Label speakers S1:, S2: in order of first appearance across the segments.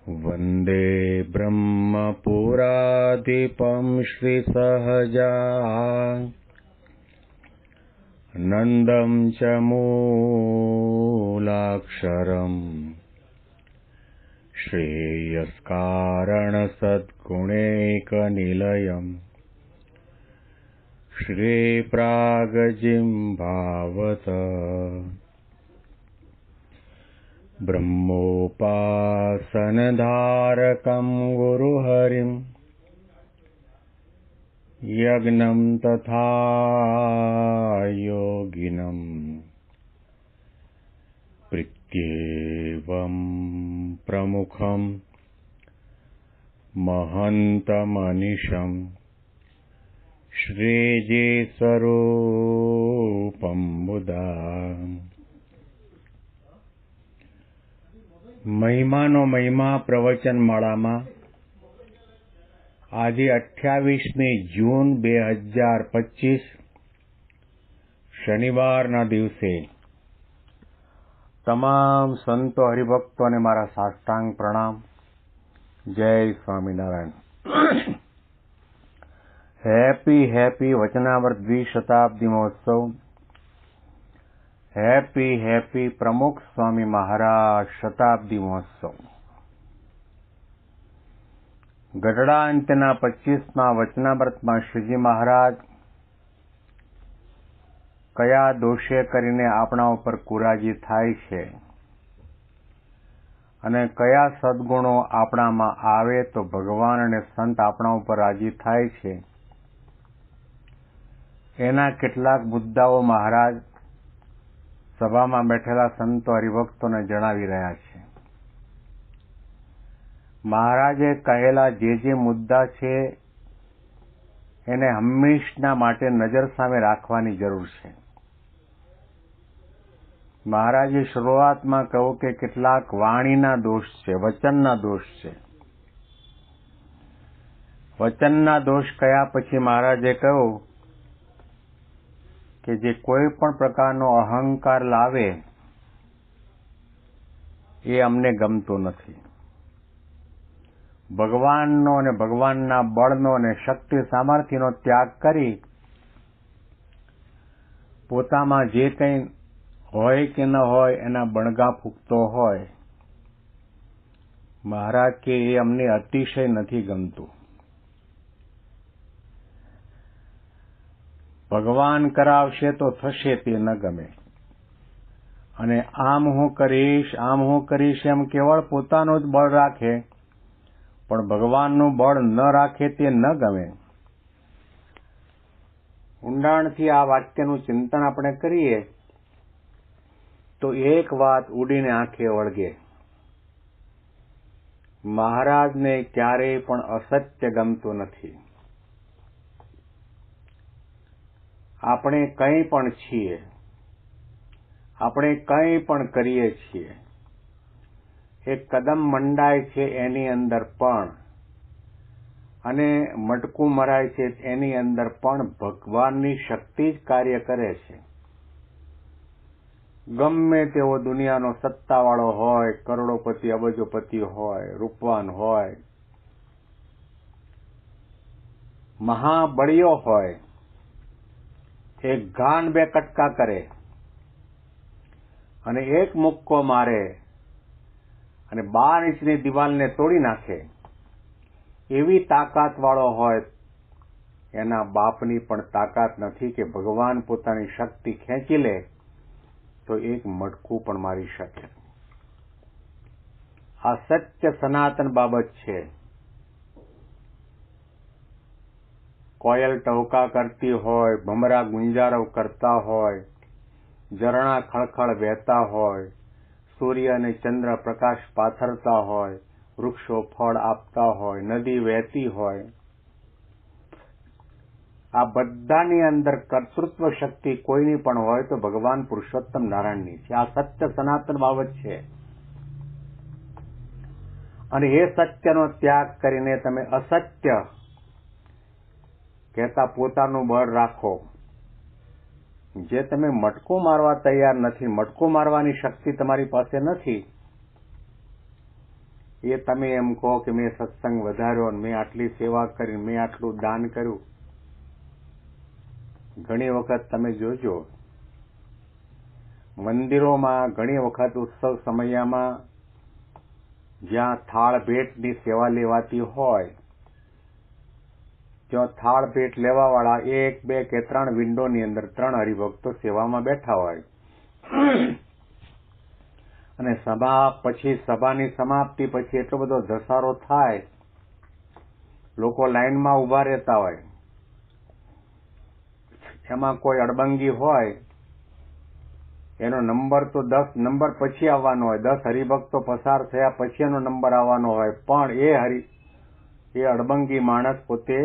S1: वन्दे ब्रह्मपुराधिपं श्रीसहजानन्दं च मूलाक्षरम् श्रेयस्कारणसद्गुणैकनिलयम् श्रीप्रागजिह्वावत ब्रह्मोपासनधारकं गुरुहरिं यज्ञं तथा योगिनं प्रत्येवं प्रमुखं महन्तमनिशं श्रीजीस्वरूपं बुधा મહિમાનો મહિમા પ્રવચન માળામાં આજે 28મી જૂન 2025 શનિવારના દિવસે તમામ સંતો હરિભક્તોને મારા સાષ્ટાંગ પ્રણામ. જય સ્વામિનારાયણ. હેપી વચનામૃત દ્વિશતાબ્દી મહોત્સવ. હેપી પ્રમુખ સ્વામી મહારાજ શતાબ્દી મહોત્સવ. ગઢડા અંત્યના 25મા વચનામૃતમાં શ્રીજી મહારાજ કયા દોષે કરીને આપણા ઉપર કુરાજી થાય છે અને કયા સદગુણો આપણામાં આવે તો ભગવાન અને સંત આપણા ઉપર રાજી થાય છે, એના કેટલાક મુદ્દાઓ મહારાજ સભામાં બેઠેલા સંતો હરિભક્તોને જણાવી રહ્યા છે. મહારાજે કહેલા જે મુદ્દા છે એને હંમેશના માટે નજર સામે રાખવાની જરૂર છે. મહારાજે શરૂઆતમાં કહ્યું કે કેટલાક વાણીના દોષ છે, વચનના દોષ છે. વચનના દોષ કયા પછી મહારાજે કહ્યું કે જે કોઈ પણ પ્રકારનો અહંકાર લાવે એ અમને ગમતું નથી. ભગવાનનો અને ભગવાનના બળનો અને શક્તિ સામર્થ્યનો ત્યાગ કરી પોતામાં જે કંઈ હોય કે ન હોય એના બણગા ફૂંકતો હોય, મહારાજ કે એ અમને અતિશય નથી ગમતું. ભગવાન કરાવશે તો થશે તે ન ગમે. અને આમ હું કરીશ એમ કેવળ પોતાનું જ બળ રાખે પણ ભગવાનનું બળ ન રાખે તે ન ગમે. ઊંડાણથી આ વાક્યનું ચિંતન આપણે કરીએ તો એક વાત ઉડીને આંખે વળગે. મહારાજને ક્યારેય પણ અસત્ય ગમતું નથી. આપણે કંઈ પણ છીએ, આપણે કંઈ પણ કરીએ છીએ, એક કદમ મંડાય છે એની અંદર પણ અને મટકું મરાય છે એની અંદર પણ ભગવાનની શક્તિ જ કાર્ય કરે છે. ગમે તેવો દુનિયાનો સત્તાવાળો હોય, કરોડોપતિ અબજોપતિ હોય, રૂપવાન હોય, મહાબળીઓ હોય, એક ઘાન બે કટકા કરે અને એક મુક્કો મારે અને 12 ઇંચની દિવાલને તોડી નાખે, એવી તાકાતવાળો હોય, એના બાપની પણ તાકાત નથી કે ભગવાન પોતાની શક્તિ ખેંચી લે તો એક મટકું પણ મારી શકે. આ સત્ય સનાતન બાબત છે. કોયલ ટહુકા કરતી હોય, ભમરા ગુંજારવ કરતા હોય, ઝરણા ખળખળ વહેતા હોય, સૂર્ય અને ચંદ્ર પ્રકાશ પાથરતા હોય, વૃક્ષો ફળ આપતા હોય, નદી વહેતી હોય, આ બધાની અંદર કર્તૃત્વ શક્તિ કોઈની પણ હોય તો ભગવાન પુરુષોત્તમ નારાયણની છે. આ સત્ય સનાતન બાબત છે. અને એ સત્યનો ત્યાગ કરીને તમે અસત્ય કહેતા પોતાનું બળ રાખો. જે તમે મટકો મારવા તૈયાર નથી, મટકો મારવાની શક્તિ તમારી પાસે નથી, એ તમે એમ કહો કે મેં સત્સંગ વધાર્યો, મેં આટલી સેવા કરી, મેં આટલું દાન કર્યું. ઘણી વખત તમે જોજો મંદિરોમાં ઘણી વખત ઉત્સવ સમયમાં જ્યાં થાળ ભેટની સેવા લેવાતી હોય, ત્યાં થાળ ભેટ લેવાવાળા 1, 2 કે 3 વિન્ડોની અંદર 3 હરિભક્તો સેવામાં બેઠા હોય અને સભાની સમાપ્તિ પછી એટલો બધો ધસારો થાય, લોકો લાઈનમાં ઉભા રહેતા હોય, એમાં કોઈ અડબંગી હોય, એનો નંબર તો 10 નંબર પછી આવવાનો હોય, 10 હરિભક્તો પસાર થયા પછી એનો નંબર આવવાનો હોય, પણ એ અડબંગી માણસ પોતે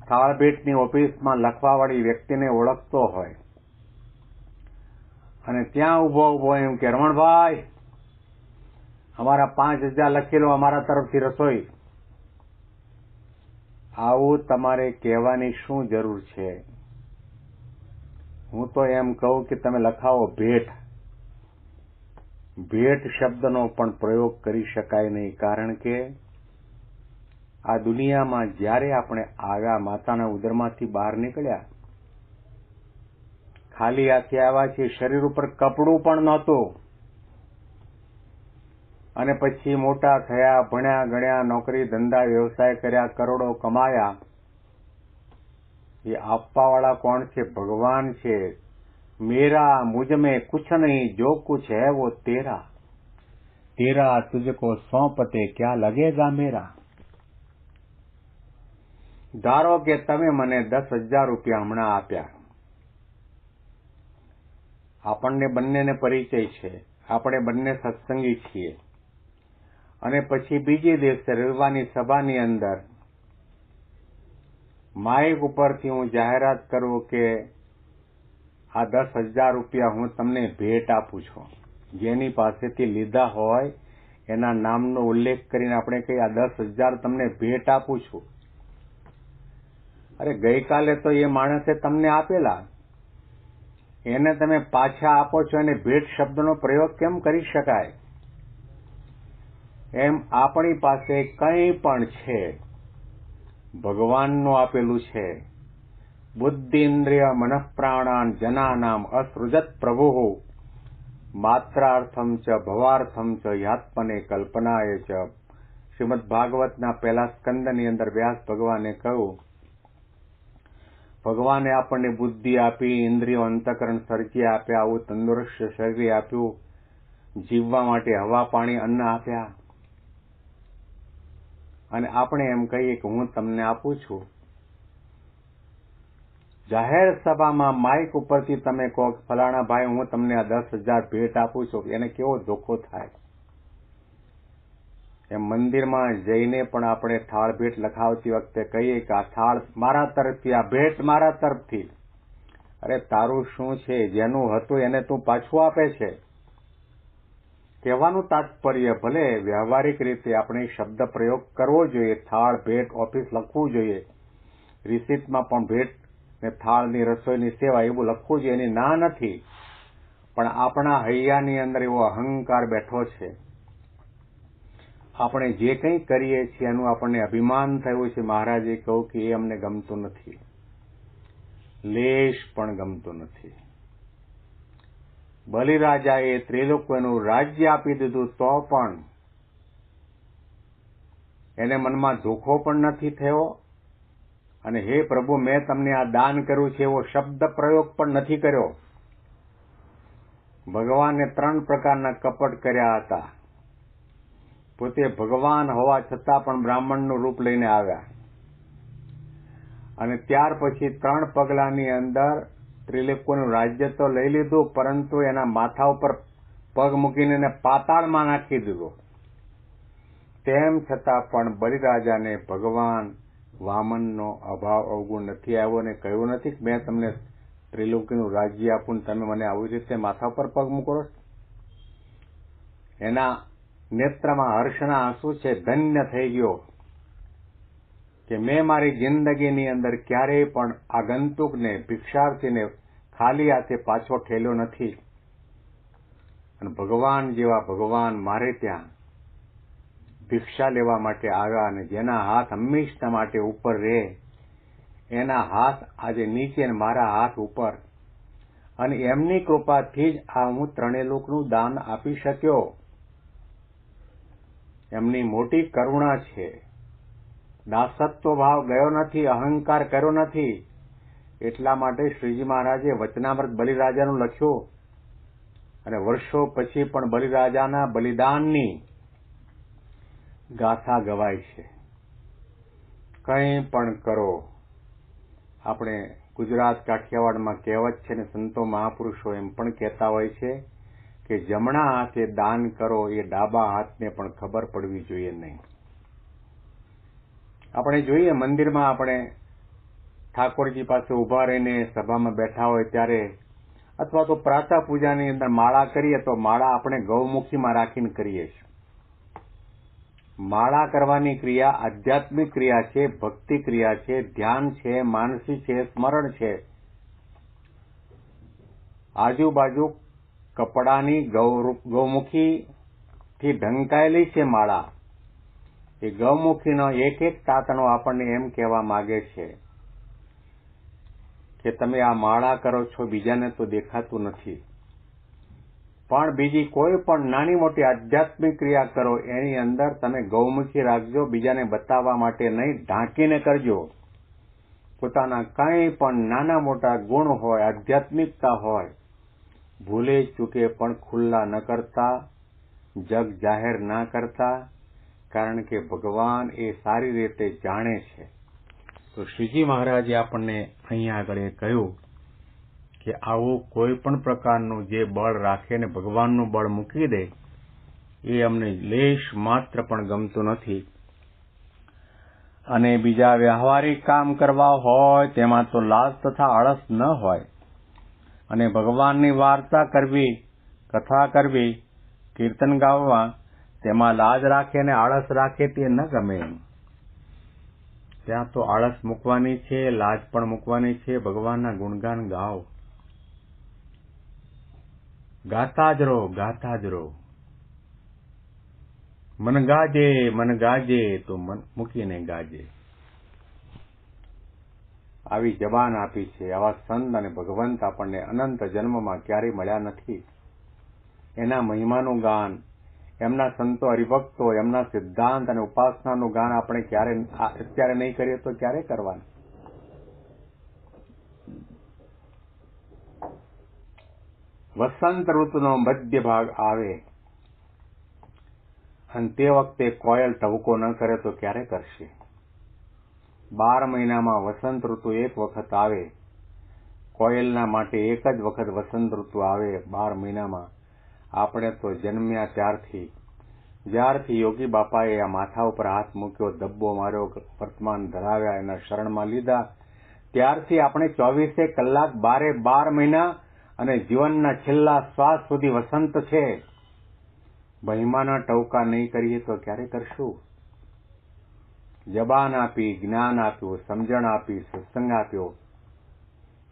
S1: થાળભેટની ઓફિસમાં લખવાવાળી વ્યક્તિને ઓળખતો હોય અને ત્યાં ઉભો એમ કે, રમણભાઈ, અમારા 5000 લખી લો, અમારા તરફથી રસોઈ. આવું તમારે કહેવાની શું જરૂર છે? હું તો એમ કહું કે તમે લખાવો ભેટ. ભેટ શબ્દનો પણ પ્રયોગ કરી શકાય નહીં, કારણ કે આ દુનિયામાં જ્યારે આપણે આવ્યા, માતાના ઉદરમાંથી બહાર નીકળ્યા, ખાલી હાથે આવ્યા છીએ, શરીર ઉપર કપડું પણ નહોતું, અને પછી મોટા થયા, ભણ્યા ગણ્યા, નોકરી ધંધા વ્યવસાય કર્યા, કરોડો કમાયા. એ આપવાવાળા કોણ છે? ભગવાન છે. મેરા મુझ में कुछ नहीं, जो कुछ है वो तेरा, तेरा तुझको सौंपते क्या लगेगा मेरा. ધારો કે તમે મને 10,000 રૂપિયા હમણાં આપ્યા, આપણને બંનેને પરિચય છે, આપણે બંને સત્સંગી છીએ, અને પછી બીજે દિવસે રવિવારની સભાની અંદર માઇક ઉપરથી હું જાહેરાત કરું કે આ 10,000 રૂપિયા હું તમને ભેટ આપું છું. જેની પાસેથી લીધા હોય એના નામનો ઉલ્લેખ કરીને આપણે કહીએ, આ 10,000 તમને ભેટ આપું છું. અરે ગઈકાલે તો એ માણસે તમને આપેલા, એને તમે પાછા આપો છો, એને ભેટ શબ્દનો પ્રયોગ કેમ કરી શકાય? એમ આપણી પાસે કંઈ પણ છે, ભગવાનનું આપેલું છે. બુદ્ધિ ઇન્દ્રિય મનઃ પ્રાણાન જનાનામ અસૃજત પ્રભુ માત્રાર્થમ ચ ભવાર્થમ ચ યાત્મને કલ્પનાય ચ. શ્રીમદ ભાગવતના પહેલા સ્કંદની અંદર વ્યાસ ભગવાને કહ્યું, ભગવાને આપણને બુદ્ધિ આપી, ઇન્દ્રિયો અંતઃકરણ સર્જી આપ્યા, આવું તંદુરસ્ત શરીર આપ્યું, જીવવા માટે હવા પાણી અન્ન આપ્યા, અને આપણે એમ કહીએ કે હું તમને આપું છું. જાહેર સભામાં માઇક ઉપરથી તમે કહો કે ફલાણા ભાઈ, હું તમને આ 10,000 ભેટ આપું છું, એને કેવો ધોખો થાય. એમ મંદિરમાં જઈને પણ આપણે થાળ ભેટ લખાવતી વખતે કહીએ કે આ થાળ મારા તરફથી, આ ભેટ મારા તરફથી. અરે તારું શું છે? જેનું હતું એને તું પાછું આપે છે. કહેવાનું તાત્પર્ય, ભલે વ્યવહારિક રીતે આપણે શબ્દ પ્રયોગ કરવો જોઈએ, થાળ ભેટ ઓફિસ લખવું જોઈએ, રિસીટમાં પણ ભેટ ને થાળની રસોઈની સેવા એવું લખવું જોઈએ, એની ના નથી, પણ આપણા હૈયાની અંદર એવો અહંકાર બેઠો છે. આપણે જે કંઈ કરીએ છીએ એનું આપણને અભિમાન થયું છે. મહારાજે કહ્યું કે એ અમને ગમતું નથી, લેશ પણ ગમતું નથી. બલિરાજાએ ત્રિલોકનું રાજ્ય આપી દીધું તો પણ એને મનમાં ધોખો પણ નથી થયો, અને હે પ્રભુ, મેં તમને આ દાન કર્યું છે એવો શબ્દ પ્રયોગ પણ નથી કર્યો. ભગવાને 3 પ્રકારના કપટ કર્યા હતા. પોતે ભગવાન હોવા છતાં પણ બ્રાહ્મણનું રૂપ લઈને આવ્યા, અને ત્યાર પછી 3 પગલાની અંદર ત્રિલોકનું રાજ્ય તો લઈ લીધું, પરંતુ એના માથા ઉપર પગ મૂકીને એને પાતાળમાં નાખી દીધો. તેમ છતાં પણ બલિરાજાને ભગવાન વામનનો અભાવ અવગુણ નથી આવ્યો, અને કહ્યું નથી કે મેં તમને ત્રિલોકનું રાજ્ય આપું, તમે મને આવી રીતે માથા ઉપર પગ મૂકો. એના નેત્રમાં હર્ષના આંસુ છે. ધન્ય થઈ ગયો કે મેં મારી જિંદગીની અંદર ક્યારેય પણ આગંતુકને, ભિક્ષાર્થીને ખાલી હાથે પાછો ઠેલ્યો નથી. અને ભગવાન જેવા ભગવાન મારે ત્યાં ભિક્ષા લેવા માટે આવ્યા અને જેના હાથ હંમેશા માટે ઉપર રહે એના હાથ આજે નીચે અને મારા હાથ ઉપર, અને એમની કૃપાથી જ આ હું ત્રણેય લોકનું દાન આપી શક્યો. એમની મોટી કરુણા છે. દાસત્વ ભાવ ગયો નથી, અહંકાર કર્યો નથી. એટલા માટે શ્રીજી મહારાજે વચનામૃત બલિરાજાનું લખ્યું અને વર્ષો પછી પણ બલિરાજાના બલિદાનની ગાથા ગવાય છે. કંઈ પણ કરો, આપણે ગુજરાત કાઠિયાવાડમાં કહેવત છે ને સંતો મહાપુરુષો એમ પણ કહેતા હોય છે કે જમણા હાથે દાન કરો એ ડાબા હાથને પણ ખબર પડવી જોઈએ નહીં. આપણે જોઈએ મંદિરમાં આપણે ઠાકોરજી પાસે ઉભા રહીને સભામાં બેઠા હોય ત્યારે, અથવા તો પ્રાતઃ પૂજાની અંદર માળા કરીએ તો માળા આપણે ગૌમુખીમાં રાખીને કરીએ છીએ. માળા કરવાની ક્રિયા આધ્યાત્મિક ક્રિયા છે, ભક્તિ ક્રિયા છે, ધ્યાન છે, માનસી છે, સ્મરણ છે. આજુબાજુ કપડાની ગૌમુખીથી ઢંકાયેલી છે માળા. એ ગૌમુખીનો એક એક તાતણો આપણને એમ કહેવા માંગે છે કે તમે આ માળા કરો છો, બીજાને તો દેખાતું નથી, પણ બીજી કોઈ પણ નાની મોટી આધ્યાત્મિક ક્રિયા કરો એની અંદર તમે ગૌમુખી રાખજો, બીજાને બતાવવા માટે નહીં, ઢાંકીને કરજો. પોતાના કંઈ પણ નાના મોટા ગુણ હોય, આધ્યાત્મિકતા હોય, ભૂલે ચૂકે પણ ખુલ્લા ન કરતા, જગ જાહેર ના કરતા, કારણ કે ભગવાન એ સારી રીતે જાણે છે. તો શ્રીજી મહારાજે આપણને અહીંયા આગળ એ કહ્યું કે આવું કોઈ પણ પ્રકારનું જે બળ રાખે ને ભગવાનનું બળ મૂકી દે એ અમને લેશ માત્ર પણ ગમતું નથી. અને બીજા વ્યવહારિક કામ કરવા હોય તેમાં તો લાજ તથા આળસ ન હોય, અને ભગવાનની વાર્તા કરવી, કથા કરવી, કીર્તન ગાવવા તેમાં લાજ રાખે ને આળસ રાખે તે ન ગમે. ત્યાં તો આળસ મૂકવાની છે, લાજ પણ મૂકવાની છે. ભગવાનના ગુણગાન ગાઓ, ગાતા જ રહો, ગાતા જ રહો. મન ગાજે તો મન મૂકીને ગાજે. આવી જબાન આપી છે. આવા સંત અને ભગવંત આપણને અનંત જન્મમાં ક્યારેય મળ્યા નથી. એના મહિમાનું ગાન, એમના સંતો હરિભક્તો, એમના સિદ્ધાંત અને ઉપાસનાનું ગાન આપણે અત્યારે નહીં કરીએ તો ક્યારે કરવાનું? વસંત ઋતુનો મધ્ય ભાગ આવે અને તે વખતે કોયલ ટહુકો ન કરે તો ક્યારે કરશે? 12 મહિનામાં વસંત ઋતુ એક વખત આવે. કોયલના માટે એક જ વખત વસંત ઋતુ આવે 12 મહિનામાં. આપણે તો જન્મ્યા જ્યારથી યોગી બાપાએ આ માથા ઉપર હાથ મૂક્યો, ધબ્બો માર્યો, વર્તમાન ધરાવ્યા, એના શરણમાં લીધા, ત્યારથી આપણે 24 કલાક 12 મહિના અને જીવનના છેલ્લા શ્વાસ સુધી વસંત છે. મહિમાના ટવકા નહીં કરીએ તો ક્યારે કરશું? જબાન આપી, જ્ઞાન આપ્યું, સમજણ આપી, સત્સંગ આપ્યો,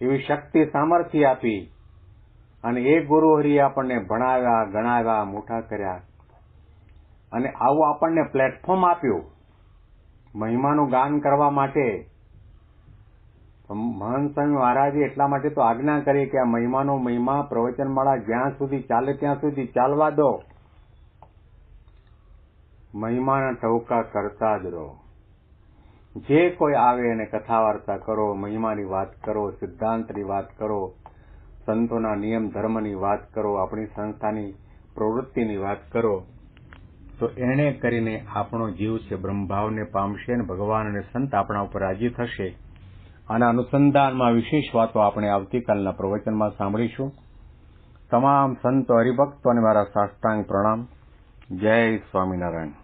S1: એવી શક્તિ સામર્થ્ય આપી, અને એ ગુરુહરિએ આપણને ભણાવ્યા, ગણાવ્યા, મોટા કર્યા, અને આવું આપણને પ્લેટફોર્મ આપ્યું મહિમાનું ગાન કરવા માટે. મહંત સ્વામી મહારાજે એટલા માટે તો આજ્ઞા કરી કે આ મહિમા પ્રવચનમાળા જ્યાં સુધી ચાલે ત્યાં સુધી ચાલવા દો. મહિમાના ટવકા કરતા જ રહો. જે કોઈ આવે એને કથા વાર્તા કરો, મહિમાની વાત કરો, સિદ્ધાંતની વાત કરો, સંતોના નિયમ ધર્મની વાત કરો, આપણી સંસ્થાની પ્રવૃત્તિની વાત કરો, તો એને કરીને આપણો જીવ છે બ્રહ્મભાવને પામશે અને ભગવાન અને સંત આપણા ઉપર રાજી થશે. આના અનુસંધાનમાં વિશેષ વાતો આપણે આવતીકાલના પ્રવચનમાં સાંભળીશું. તમામ સંતો હરિભક્તોને મારા સાષ્ટાંગ પ્રણામ. જય સ્વામિનારાયણ.